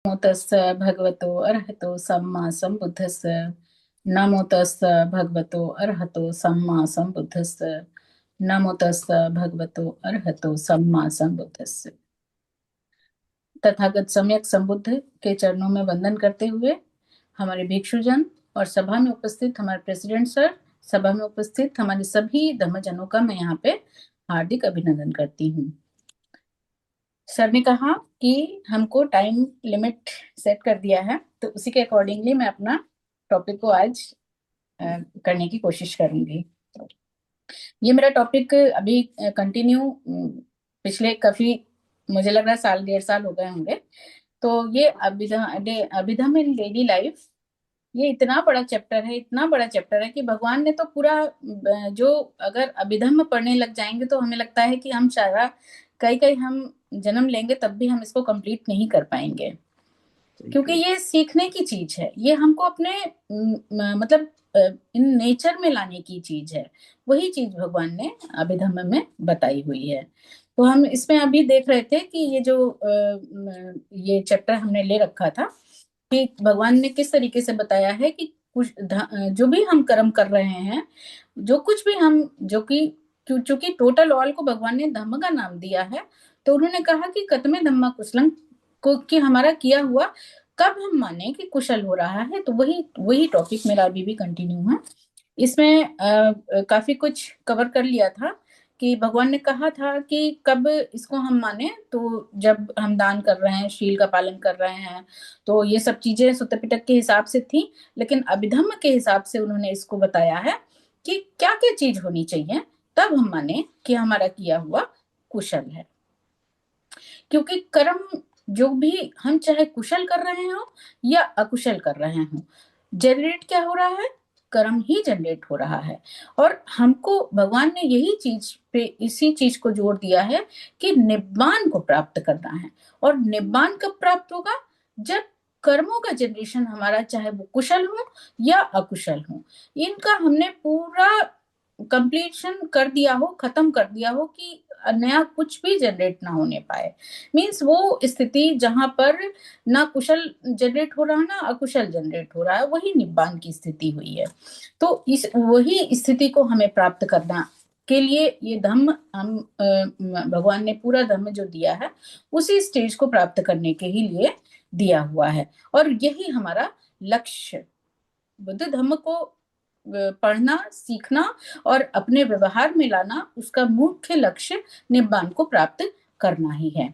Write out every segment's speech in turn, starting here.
नमो तस्स भगवतो अरहतो सम्मा सम्बुद्धस्स। नमो तस्स भगवतो अरहतो सम्मा सम्बुद्धस्स। नमो तस्स भगवतो अरहतो सम्मा सम्बुद्धस्स। तथागत सम्यक संबुद्ध के चरणों में वंदन करते हुए हमारे भिक्षुजन और सभा में उपस्थित हमारे प्रेसिडेंट सर, सभा में उपस्थित हमारे सभी धम्मजनों का मैं यहाँ पे हार्दिक अभिनंदन करती हूँ। सर ने कहा कि हमको टाइम लिमिट सेट कर दिया है, तो उसी के अकॉर्डिंगली मैं अपना टॉपिक को आज करने की कोशिश करूंगी। ये मेरा टॉपिक अभी कंटिन्यू पिछले काफी, मुझे लग रहा है साल डेढ़ साल हो गए होंगे। तो ये अभिधम इन डेली लाइफ, ये इतना बड़ा चैप्टर है, इतना बड़ा चैप्टर है कि भगवान ने तो पूरा जो अगर अभिधम्म पढ़ने लग जाएंगे तो हमें लगता है कि हम सारा कई कई हम जन्म लेंगे तब भी हम इसको कंप्लीट नहीं कर पाएंगे, क्योंकि ये सीखने की चीज है। ये हमको अपने मतलब इन नेचर में लाने की चीज है। वही चीज भगवान ने अभिधम्म में बताई हुई है। तो हम इसमें अभी देख रहे थे कि ये जो ये चैप्टर हमने ले रखा था कि भगवान ने किस तरीके से बताया है कि कुछ जो भी हम कर्म कर रहे हैं, जो कुछ भी हम, जो कि चूंकि टोटल ऑल को भगवान ने धम्म का नाम दिया है, तो उन्होंने कहा कि कतमे धम्मा कुशलम को, कि हमारा किया हुआ कब हम माने कि कुशल हो रहा है। तो वही वही टॉपिक मेरा अभी भी कंटिन्यू है। इसमें काफी कुछ कवर कर लिया था कि भगवान ने कहा था कि कब इसको हम माने, तो जब हम दान कर रहे हैं, शील का पालन कर रहे हैं, तो ये सब चीजें सुत्त पिटक के हिसाब से थी। लेकिन अभिधम्म के हिसाब से उन्होंने इसको बताया है कि क्या क्या चीज होनी चाहिए तब हम माने कि हमारा किया हुआ कुशल है। क्योंकि कर्म जो भी हम चाहे कुशल कर रहे हो या अकुशल कर रहे हो, जनरेट क्या हो रहा है? कर्म ही जनरेट हो रहा है। और हमको भगवान ने यही चीज पे, इसी चीज को जोर दिया है कि निब्बान को प्राप्त करना है। और निब्बान कब प्राप्त होगा? जब कर्मों का जनरेशन हमारा, चाहे वो कुशल हो या अकुशल हो, इनका हमने पूरा कंप्लीशन कर दिया हो, खत्म कर दिया हो कि नया कुछ भी जनरेट ना होने पाए। मीन्स वो स्थिति जहां पर ना कुशल जनरेट हो रहा ना अकुशल जनरेट हो रहा है, वही निब्बान की स्थिति हुई है। तो इस वही स्थिति को हमें प्राप्त करना के लिए ये धम्म हम भगवान ने पूरा धम्म जो दिया है उसी स्टेज को प्राप्त करने के ही लिए दिया हुआ है। और यही हमारा लक्ष्य, बुद्ध धम्म को पढ़ना, सीखना और अपने व्यवहार में लाना, उसका मुख्य लक्ष्य निब्बान को प्राप्त करना ही है।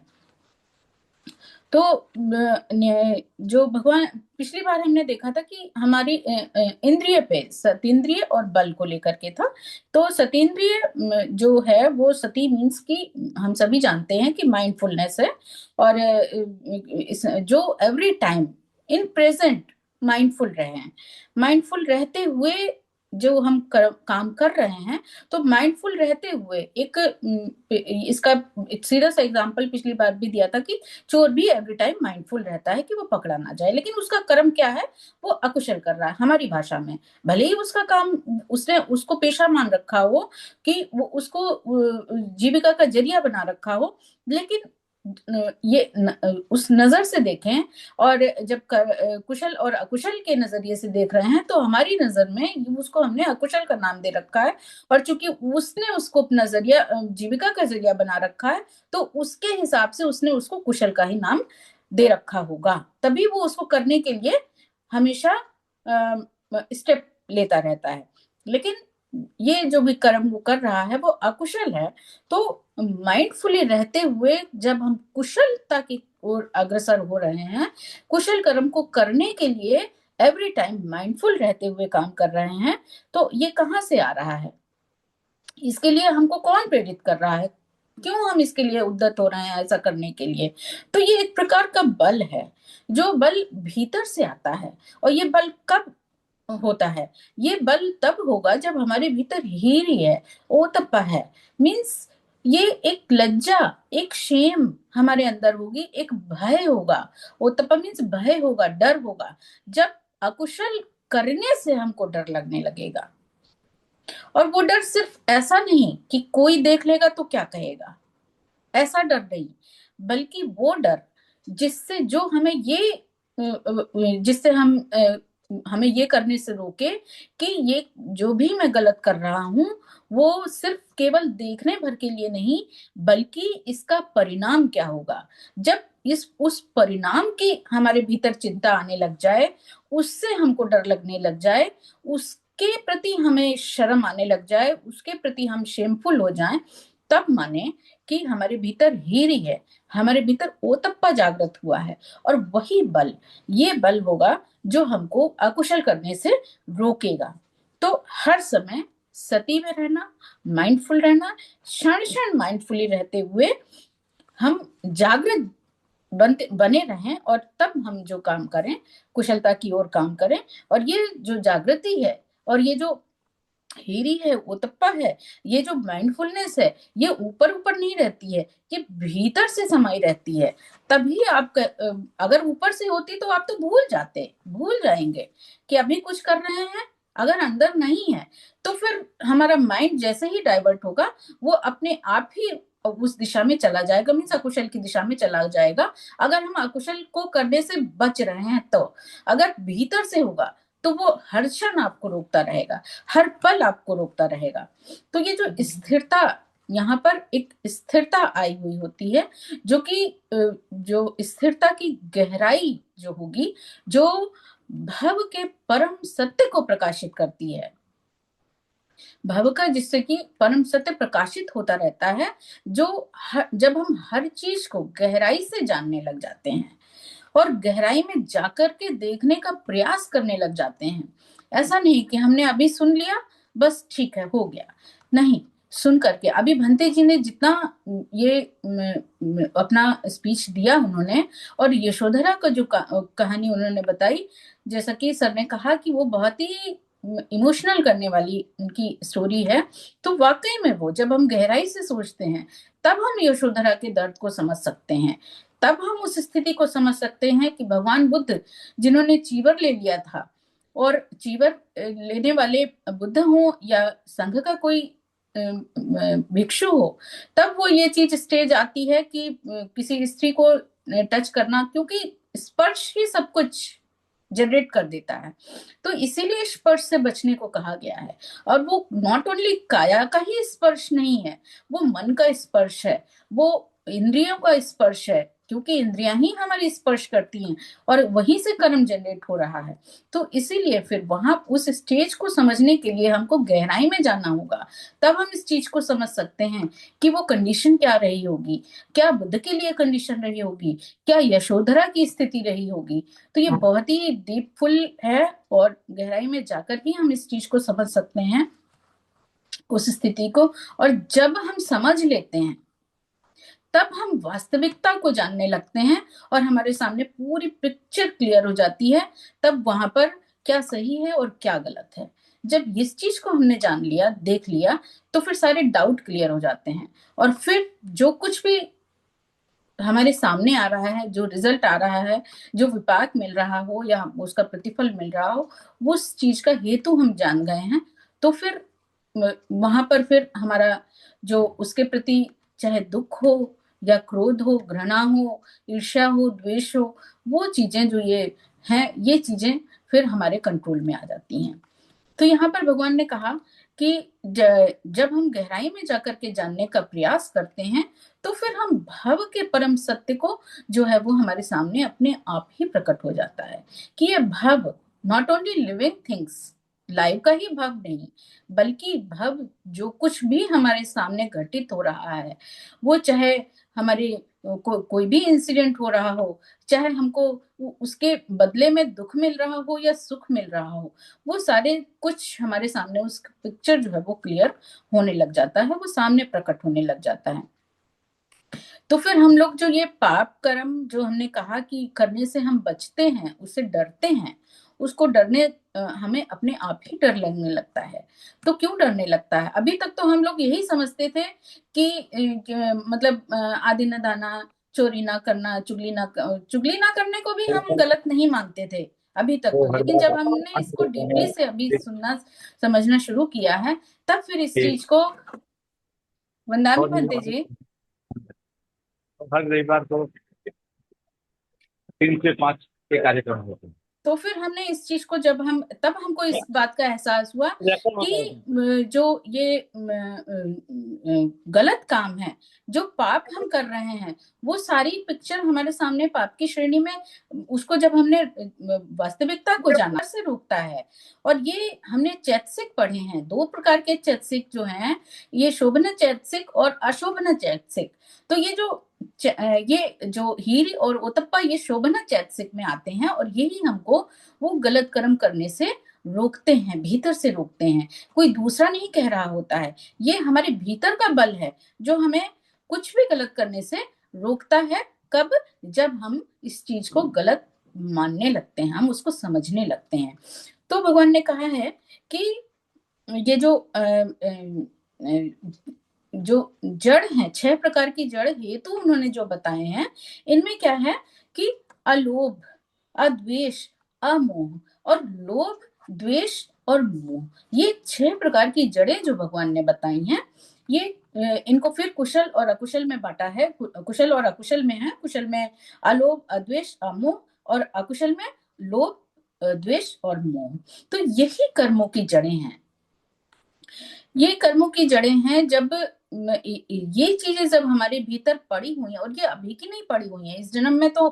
तो जो भगवान, पिछली बार हमने देखा था कि हमारी इंद्रिय पे, सतीन्द्रिय और बल को लेकर के था। तो सतीन्द्रिय जो है वो सती मीन्स की हम सभी जानते हैं कि माइंडफुलनेस है। और जो every time in present mindful रहे हैं, माइंडफुल रहते हुए जो हम काम कर रहे हैं, तो माइंडफुल रहते हुए एक इसका सीधा सा एग्जांपल पिछली बार भी दिया था कि चोर भी एवरी टाइम माइंडफुल रहता है कि वो पकड़ा ना जाए, लेकिन उसका कर्म क्या है? वो अकुशल कर रहा है। हमारी भाषा में भले ही उसका काम, उसने उसको पेशा मान रखा हो कि वो उसको जीविका का जरिया बना रखा हो, लेकिन ये उस नजर से देखें, और जब कुशल और अकुशल के नजरिए से देख रहे हैं, तो हमारी नजर में उसको हमने अकुशल का नाम दे रखा है। और चूंकि उसने उसको नजरिया, जीविका का जरिया बना रखा है, तो उसके हिसाब से उसने उसको कुशल का ही नाम दे रखा होगा। तभी वो उसको करने के लिए हमेशा स्टेप लेता रहता है। लेकिन ये जो भी कर्म वो कर रहा है वो अकुशल है। तो माइंडफुली रहते हुए जब हम कुशलता की ओर अग्रसर हो रहे हैं, कुशल कर्म को करने के लिए एवरी टाइम माइंडफुल रहते हुए काम कर रहे हैं, तो ये कहाँ से आ रहा है? इसके लिए हमको कौन प्रेरित कर रहा है? क्यों हम इसके लिए उद्यत हो रहे हैं ऐसा करने के लिए? तो ये एक प्रकार का बल है, जो बल भीतर से आता है। और ये बल कब होता है? ये बल तब होगा जब हमारे भीतर हीर है, ओतप्पा है। मीन्स ये एक लज्जा, एक शेम हमारे अंदर होगी, एक भय होगा। ओतप्पा मीन्स भय होगा, डर होगा। जब अकुशल करने से हमको डर लगने लगेगा, और वो डर सिर्फ ऐसा नहीं कि कोई देख लेगा तो क्या कहेगा, ऐसा डर नहीं, बल्कि वो डर जिससे जो हमें ये जिससे हमें ये करने से रोके कि ये जो भी मैं गलत कर रहा हूं वो सिर्फ केवल देखने भर के लिए नहीं, बल्कि इसका परिणाम क्या होगा। जब इस उस परिणाम की हमारे भीतर चिंता आने लग जाए, उससे हमको डर लगने लग जाए, उसके प्रति हमें शर्म आने लग जाए, उसके प्रति हम शेमफुल हो जाएं, तब माने कि हमारे भीतर हीरी है, हमारे भीतर ओतप्पा जागृत हुआ है। और वही बल, ये बल होगा जो हमको अकुशल करने से रोकेगा। तो हर समय सती में रहना, माइंडफुल रहना, क्षण क्षण माइंडफुली रहते हुए हम जागृत बने रहें, और तब हम जो काम करें कुशलता की ओर काम करें। और ये जो जागृति है और ये जो हीरी है, ओतप्पा है, ये जो माइंडफुलनेस है, ये ऊपर ऊपर नहीं रहती है, ये भीतर से समाई रहती है। तभी आप अगर ऊपर से होती तो आप तो भूल जाएंगे कि अभी कुछ कर रहे हैं। अगर अंदर नहीं है तो फिर हमारा माइंड जैसे ही डाइवर्ट होगा, वो अपने आप ही उस दिशा में चला जाएगा, मीन्स अकुशल की दिशा में चला जाएगा। अगर हम अकुशल को करने से बच रहे हैं तो, अगर भीतर से होगा तो वो हर क्षण आपको रोकता रहेगा, हर पल आपको रोकता रहेगा। तो ये जो स्थिरता, यहाँ पर एक स्थिरता आई हुई होती है, जो कि जो स्थिरता की गहराई जो होगी, जो भव के परम सत्य को प्रकाशित करती है। भव का जिससे कि परम सत्य प्रकाशित होता रहता है, जो जब हम हर चीज को गहराई से जानने लग जाते हैं और गहराई में जाकर के देखने का प्रयास करने लग जाते हैं। ऐसा नहीं कि हमने अभी सुन लिया, बस ठीक है, हो गया। नहीं, सुन करके अभी भंते जी ने जितना ये अपना स्पीच दिया उन्होंने, और यशोधरा का जो कहानी उन्होंने बताई, जैसा कि सर ने कहा कि वो बहुत ही इमोशनल करने वाली उनकी स्टोरी है। तो वाकई में वो जब हम गहराई से सोचते हैं, तब हम यशोधरा के दर्द को समझ सकते हैं। तब हम उस स्थिति को समझ सकते हैं कि भगवान बुद्ध जिन्होंने चीवर ले लिया था, और चीवर लेने वाले बुद्ध हो या संघ का कोई भिक्षु हो, तब वो ये चीज स्टेज आती है कि किसी स्त्री को टच करना, क्योंकि स्पर्श ही सब कुछ जनरेट कर देता है। तो इसीलिए स्पर्श से बचने को कहा गया है। और वो नॉट ओनली काया का ही स्पर्श नहीं है, वो मन का स्पर्श है, वो इंद्रियों का स्पर्श है, क्योंकि इंद्रियां ही हमारी स्पर्श करती हैं और वहीं से कर्म जनरेट हो रहा है। तो इसीलिए फिर वहां उस स्टेज को समझने के लिए हमको गहराई में जाना होगा, तब हम इस चीज को समझ सकते हैं कि वो कंडीशन क्या रही होगी, क्या बुद्ध के लिए कंडीशन रही होगी, क्या यशोधरा की स्थिति रही होगी। तो ये बहुत ही डीपफुल है, और गहराई में जाकर ही हम इस चीज को समझ सकते हैं, उस स्थिति को। और जब हम समझ लेते हैं, तब हम वास्तविकता को जानने लगते हैं और हमारे सामने पूरी पिक्चर क्लियर हो जाती है। तब वहां पर क्या सही है और क्या गलत है, जब इस चीज को हमने जान लिया, देख लिया, तो फिर सारे डाउट क्लियर हो जाते हैं। और फिर जो कुछ भी हमारे सामने आ रहा है, जो रिजल्ट आ रहा है, जो विपाक मिल रहा हो या उसका प्रतिफल मिल रहा हो, उस चीज का हेतु हम जान गए हैं। तो फिर वहां पर फिर हमारा जो उसके प्रति चाहे दुख हो या क्रोध हो, घृणा हो, ईर्ष्या हो, द्वेष हो, वो चीजें जो ये हैं, ये चीजें फिर हमारे कंट्रोल में आ जाती हैं। तो यहाँ पर भगवान ने कहा कि जब हम गहराई में जाकर के जानने का प्रयास करते हैं, तो फिर हम भव के परम सत्य को जो है वो हमारे सामने अपने आप ही प्रकट हो जाता है कि ये भव not only living things, live का ही भव नहीं, बल्कि भव जो कुछ भी हमारे सामने घटित हो रहा है, वो चाहे हमारे कोई भी इंसिडेंट हो रहा हो, चाहे हमको उसके बदले में दुख मिल रहा हो या सुख मिल रहा हो, वो सारे कुछ हमारे सामने उस पिक्चर जो है वो क्लियर होने लग जाता है, वो सामने प्रकट होने लग जाता है। तो फिर हम लोग जो ये पाप कर्म जो हमने कहा कि करने से हम बचते हैं, उससे डरते हैं, उसको डरने हमें अपने आप ही डर लगने लगता है। तो क्यों डरने लगता है? अभी तक तो हम लोग यही समझते थे कि मतलब आदि न दाना, चोरी ना करना, चुगली ना करने को भी हम गलत नहीं मानते थे अभी तक तो। लेकिन जब हमने इसको डीपली से अभी सुनना समझना शुरू किया है, तब फिर इस चीज को, वंदामी भंते जी। हर रविवार को 3 से 5 के कार्यक्रम होते हैं। तो फिर हमने इस चीज को तब हमको इस बात का एहसास हुआ कि जो ये गलत काम है, जो पाप हम कर रहे हैं, वो सारी पिक्चर हमारे सामने पाप की श्रेणी में, उसको जब हमने वास्तविकता को जाना से रोकता है। और ये हमने चैतसिक पढ़े हैं, 2 प्रकार के चैतसिक जो हैं, ये शोभन चैतसिक और अशोभन चैतसिक। तो ये जो हीर और ओतप्पा, ये शोभना चैतसिक में आते हैं, और यही हमको वो गलत कर्म करने से रोकते हैं, भीतर से रोकते हैं। कोई दूसरा नहीं कह रहा होता है, ये हमारे भीतर का बल है जो हमें कुछ भी गलत करने से रोकता है। कब? जब हम इस चीज को गलत मानने लगते हैं, हम उसको समझने लगते हैं। तो भगवान ने कहा है कि ये जो जड़ है, 6 प्रकार की जड़ हेतु उन्होंने जो बताए हैं, इनमें क्या है कि अलोभ, अद्वेष, अमोह और लोभ, द्वेष और मोह, ये 6 प्रकार की जड़ें जो भगवान ने बताई हैं, ये इनको फिर कुशल और अकुशल में बांटा है। कुशल और अकुशल में है। कुशल में अलोभ, अद्वेष, अमोह, और अकुशल में लोभ, द्वेष और मोह। तो यही कर्मों की जड़ें हैं। ये कर्मों की जड़ें हैं। जब ये चीजें जब हमारे भीतर पड़ी हुई हैं, और ये अभी की नहीं पड़ी हुई हैं, इस जन्म में तो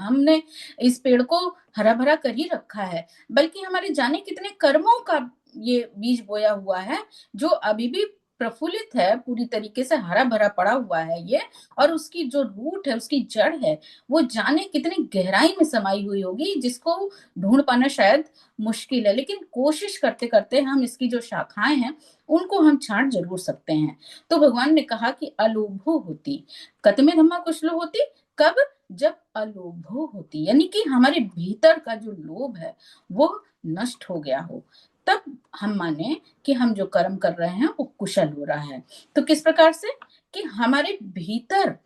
हमने इस पेड़ को हरा भरा कर ही रखा है, बल्कि हमारे जाने कितने कर्मों का ये बीज बोया हुआ है, जो अभी भी प्रफुल्लित है, पूरी तरीके से हरा भरा पड़ा हुआ है ये। और उसकी जो रूट है, उसकी जड़ है, वो जाने कितनी गहराई में समाई हुई होगी, जिसको ढूंढ पाना शायद मुश्किल है। लेकिन कोशिश करते करते हम इसकी जो शाखाएं हैं, उनको हम छांट जरूर सकते हैं। तो भगवान ने कहा कि अलोभो होती कतमे धम्मा कुशलो होती। कब? जब अलोभो होती, यानी कि हमारे भीतर का जो लोभ है वो नष्ट हो गया हो, तब हम माने कि हम जो कर्म कर रहे हैं वो कुशल हो रहा है। तो किस प्रकार से? कि हमारे भीतर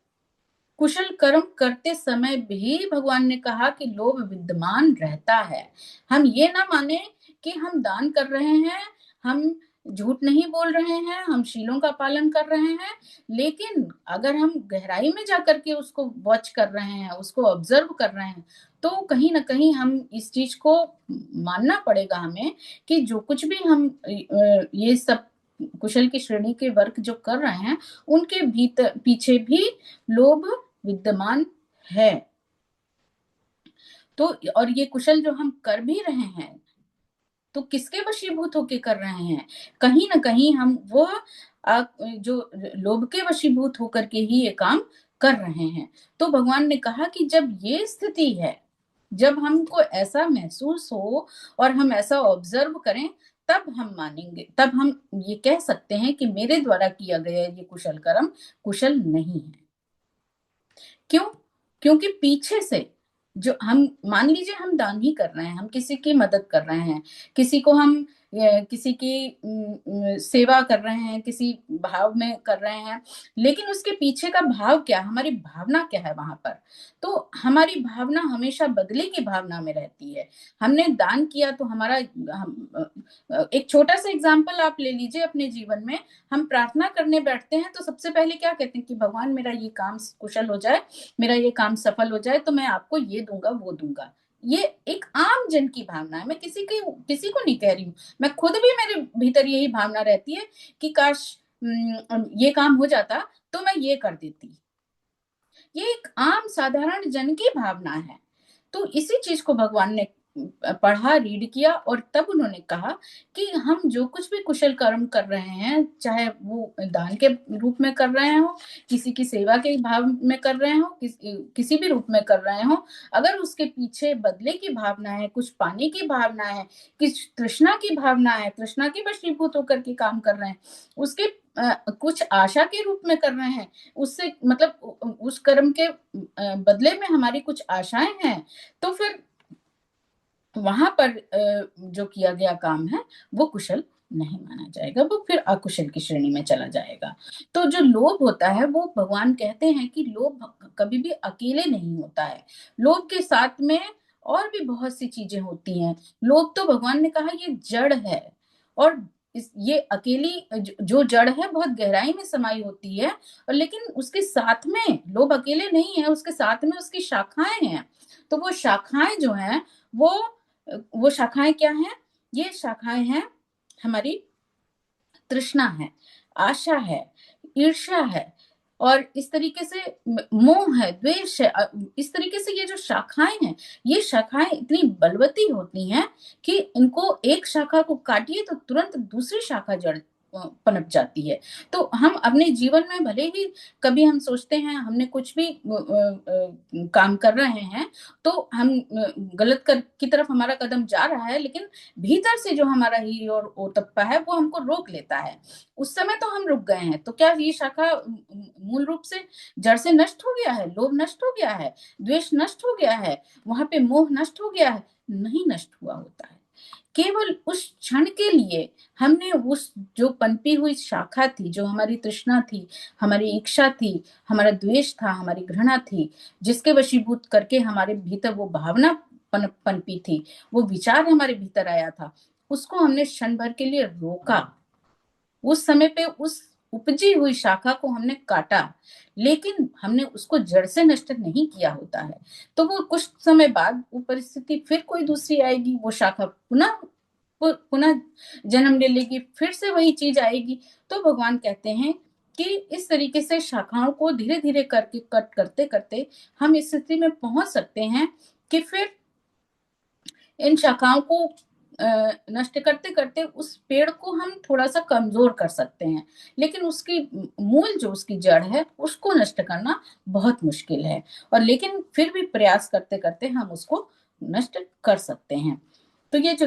कुशल कर्म करते समय भी भगवान ने कहा कि लोभ विद्यमान रहता है। हम ये ना माने कि हम दान कर रहे हैं, हम झूठ नहीं बोल रहे हैं, हम शीलों का पालन कर रहे हैं, लेकिन अगर हम गहराई में जाकर के उसको वॉच कर रहे हैं, उसको ऑब्जर्व कर रहे हैं, तो कहीं ना कहीं हम इस चीज को मानना पड़ेगा हमें कि जो कुछ भी हम ये सब कुशल की श्रेणी के वर्क जो कर रहे हैं, उनके भीतर पीछे भी लोभ विद्यमान है। तो और ये कुशल जो हम कर भी रहे हैं, तो किसके वशीभूत होके कर रहे हैं? कहीं ना कहीं हम वो जो लोभ के वशीभूत होकर के ही ये काम कर रहे हैं। तो भगवान ने कहा कि जब ये स्थिति है, जब हमको ऐसा महसूस हो और हम ऐसा ऑब्जर्व करें, तब हम मानेंगे, तब हम ये कह सकते हैं कि मेरे द्वारा किया गया ये कुशल कर्म कुशल नहीं है। क्यों? क्योंकि पीछे से जो हम, मान लीजिए हम दान ही कर रहे हैं, हम किसी की मदद कर रहे हैं, किसी को हम किसी की सेवा कर रहे हैं, किसी भाव में कर रहे हैं, लेकिन उसके पीछे का भाव क्या, हमारी भावना क्या है वहां पर? तो हमारी भावना हमेशा बदले की भावना में रहती है। हमने दान किया तो एक छोटा सा एग्जाम्पल आप ले लीजिए अपने जीवन में। हम प्रार्थना करने बैठते हैं तो सबसे पहले क्या कहते हैं कि भगवान मेरा ये काम कुशल हो जाए, मेरा ये काम सफल हो जाए, तो मैं आपको ये दूंगा वो दूंगा। ये एक आम जन की भावना है, मैं किसी को नहीं कह रही हूँ, मैं खुद भी, मेरे भीतर यही भावना रहती है कि काश ये काम हो जाता तो मैं ये कर देती। ये एक आम साधारण जन की भावना है। तो इसी चीज को भगवान ने पढ़ा, रीड किया, और तब उन्होंने कहा कि हम जो कुछ भी कुशल कर्म कर रहे हैं, चाहे वो दान के रूप में कर रहे हो, किसी की सेवा के भाव में कर रहे हो, किसी भी रूप में कर रहे हो, अगर उसके पीछे बदले की भावना है, कुछ पाने की भावना है, कुछ तृष्णा की भावना है, तृष्णा की वशीभूत होकर के काम कर रहे हैं, उसके कुछ आशा के रूप में कर रहे हैं, उससे मतलब उस कर्म के बदले में हमारी कुछ आशाएं हैं, तो फिर वहां पर जो किया गया काम है वो कुशल नहीं माना जाएगा, वो फिर अकुशल की श्रेणी में चला जाएगा। तो जो लोभ होता है, वो भगवान कहते हैं कि लोभ कभी भी अकेले नहीं होता है, लोभ के साथ में और भी बहुत सी चीजें होती हैं। लोभ तो भगवान ने कहा ये जड़ है, और ये अकेली जो जड़ है बहुत गहराई में समाई होती है, और लेकिन उसके साथ में लोभ अकेले नहीं है, उसके साथ में उसकी शाखाएं हैं। तो वो शाखाएं जो हैं वो शाखाएं क्या हैं? ये शाखाएं हैं हमारी तृष्णा है, आशा है, ईर्ष्या है, और इस तरीके से मोह है, द्वेष है। इस तरीके से ये जो शाखाएं हैं, ये शाखाएं इतनी बलवती होती हैं कि इनको एक शाखा को काटिए तो तुरंत दूसरी शाखा जड़ पनप जाती है। तो हम अपने जीवन में भले ही कभी हम सोचते हैं हमने कुछ भी काम कर रहे हैं, तो हम गलत की तरफ हमारा कदम जा रहा है, लेकिन भीतर से जो हमारा ही और ओतप्पा है वो हमको रोक लेता है। उस समय तो हम रुक गए हैं, तो क्या ये शाखा मूल रूप से जड़ से नष्ट हो गया है? लोभ नष्ट हो गया है, द्वेष नष्ट हो गया है, वहां पे मोह नष्ट हो गया है? नहीं नष्ट हुआ होता है। केवल उस क्षण के लिए हमने उस जो पनपी हुई शाखा थी, जो हमारी तृष्णा थी, हमारी इच्छा थी, हमारा द्वेष था, हमारी घृणा थी, जिसके वशीभूत करके हमारे भीतर वो भावना पनपी थी, वो विचार हमारे भीतर आया था, उसको हमने क्षण भर के लिए रोका। उस समय पे उस उपजी हुई शाखा को हमने काटा, लेकिन हमने उसको जड़ से नष्ट नहीं किया होता है। तो वो कुछ समय बाद वो परिस्थिति फिर कोई दूसरी आएगी, वो शाखा पुनः जन्म ले लेगी, फिर से वही चीज आएगी। तो भगवान कहते हैं कि इस तरीके से शाखाओं को धीरे धीरे करके कट करते करते हम इस स्थिति में पहुंच सकते हैं कि फिर इन शाखाओं को नष्ट करते करते उस पेड़ को हम थोड़ा सा कमजोर कर सकते हैं, लेकिन उसकी मूल जो उसकी जड़ है उसको नष्ट करना बहुत मुश्किल है। और लेकिन फिर भी प्रयास करते करते हम उसको नष्ट कर सकते हैं। तो ये जो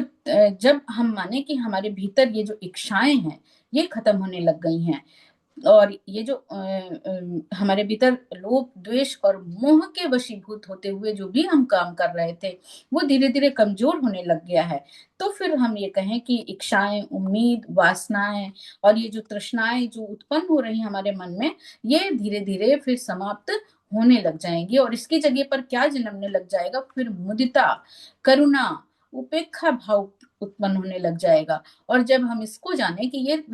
जब हम माने कि हमारे भीतर ये जो इच्छाएं हैं ये खत्म होने लग गई हैं, और ये जो हमारे भीतर लोभ द्वेष और मोह के वशीभूत होते हुए जो भी हम काम कर रहे थे वो धीरे धीरे कमजोर होने लग गया है, तो फिर हम ये कहें कि इच्छाएं, उम्मीद, वासनाएं और ये जो तृष्णाएं जो उत्पन्न हो रही हमारे मन में, ये धीरे धीरे फिर समाप्त होने लग जाएंगी। और इसकी जगह पर क्या जन्मने लग जाएगा? फिर मुदिता, करुणा, उपेक्षा भाव उत्पन्न होने लग जाएगा। और जब हम इसको जाने कि ये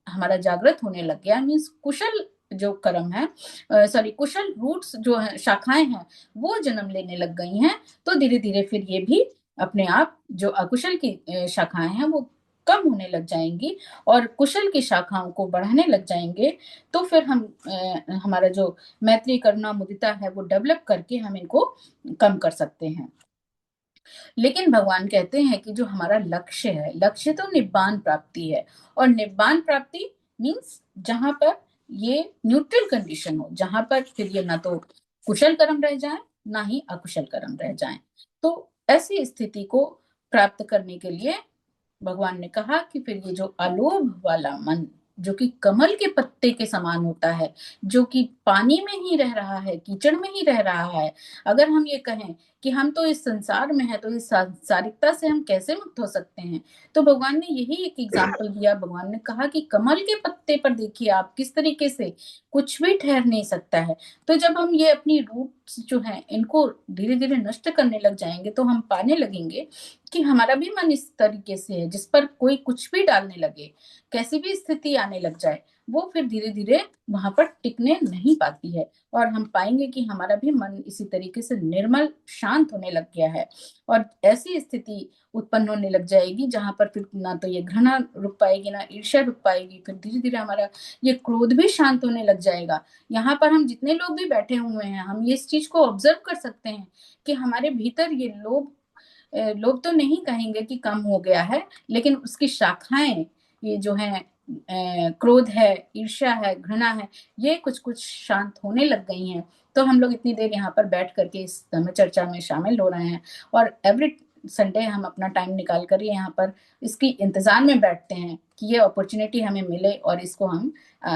हमारा जागृत होने लग गया, मीन्स कुशल जो कर्म है, सॉरी कुशल रूट्स जो है, शाखाएं हैं, वो जन्म लेने लग गई हैं, तो धीरे धीरे फिर ये भी अपने आप जो अकुशल की शाखाएं हैं वो कम होने लग जाएंगी और कुशल की शाखाओं को बढ़ाने लग जाएंगे। तो फिर हम हमारा जो मैत्री, करुणा, मुदिता है वो डेवलप करके हम इनको कम कर सकते हैं। लेकिन भगवान कहते हैं कि जो हमारा लक्ष्य है, लक्ष्य तो निब्बान प्राप्ति है। और निब्बान प्राप्ति मीन्स जहां पर ये न्यूट्रल कंडीशन हो, जहां पर फिर ये ना तो कुशल कर्म रह जाए ना ही अकुशल कर्म रह जाए। तो ऐसी स्थिति को प्राप्त करने के लिए भगवान ने कहा कि फिर ये जो अलोभ वाला मन, जो कि कमल के पत्ते के समान होता है, जो कि पानी में ही रह रहा है, कीचड़ में ही रह रहा है, अगर हम ये कहें कि हम तो इस संसार में है, तो इस सांसारिकता से हम कैसे मुक्त हो सकते हैं? तो भगवान ने यही एक एग्जाम्पल दिया। भगवान ने कहा कि कमल के पत्ते पर देखिए आप किस तरीके से कुछ भी ठहर नहीं सकता है। तो जब हम ये अपनी रूट्स जो है इनको धीरे धीरे नष्ट करने लग जाएंगे, तो हम पाने लगेंगे कि हमारा भी मन इस तरीके से है, जिस पर कोई कुछ भी डालने लगे, कैसी भी स्थिति आने लग जाए, वो फिर धीरे धीरे वहां पर टिकने नहीं पाती है। और हम पाएंगे कि हमारा भी मन इसी तरीके से निर्मल शांत होने लग गया है। और ऐसी स्थिति उत्पन्न होने लग जाएगी जहां पर फिर ना तो ये घृणा रुक पाएगी, ना ईर्ष्या रुक पाएगी, फिर धीरे धीरे हमारा ये क्रोध भी शांत होने लग जाएगा। यहाँ पर हम जितने लोग भी बैठे हुए हैं, हम ये इस चीज को ऑब्जर्व कर सकते हैं कि हमारे भीतर ये लोग तो नहीं कहेंगे कि कम हो गया है, लेकिन उसकी शाखाएं ये जो है क्रोध है, ईर्ष्या है, घृणा है, ये कुछ कुछ शांत होने लग गई हैं। तो हम लोग इतनी देर यहाँ पर बैठ करके इस धर्म चर्चा में शामिल हो रहे हैं, और एवरी संडे हम अपना टाइम निकाल कर यहाँ पर इसकी इंतजार में बैठते हैं कि ये अपॉर्चुनिटी हमें मिले और इसको हम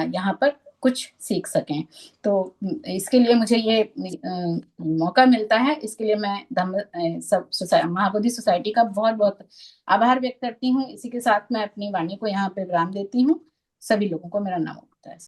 यहाँ पर कुछ सीख सकें। तो इसके लिए मुझे ये मौका मिलता है, इसके लिए मैं सब महाबोधि सोसाइटी का बहुत बहुत आभार व्यक्त करती हूँ। इसी के साथ मैं अपनी वाणी को यहाँ पे विराम देती हूँ। सभी लोगों को मेरा नमस्कार।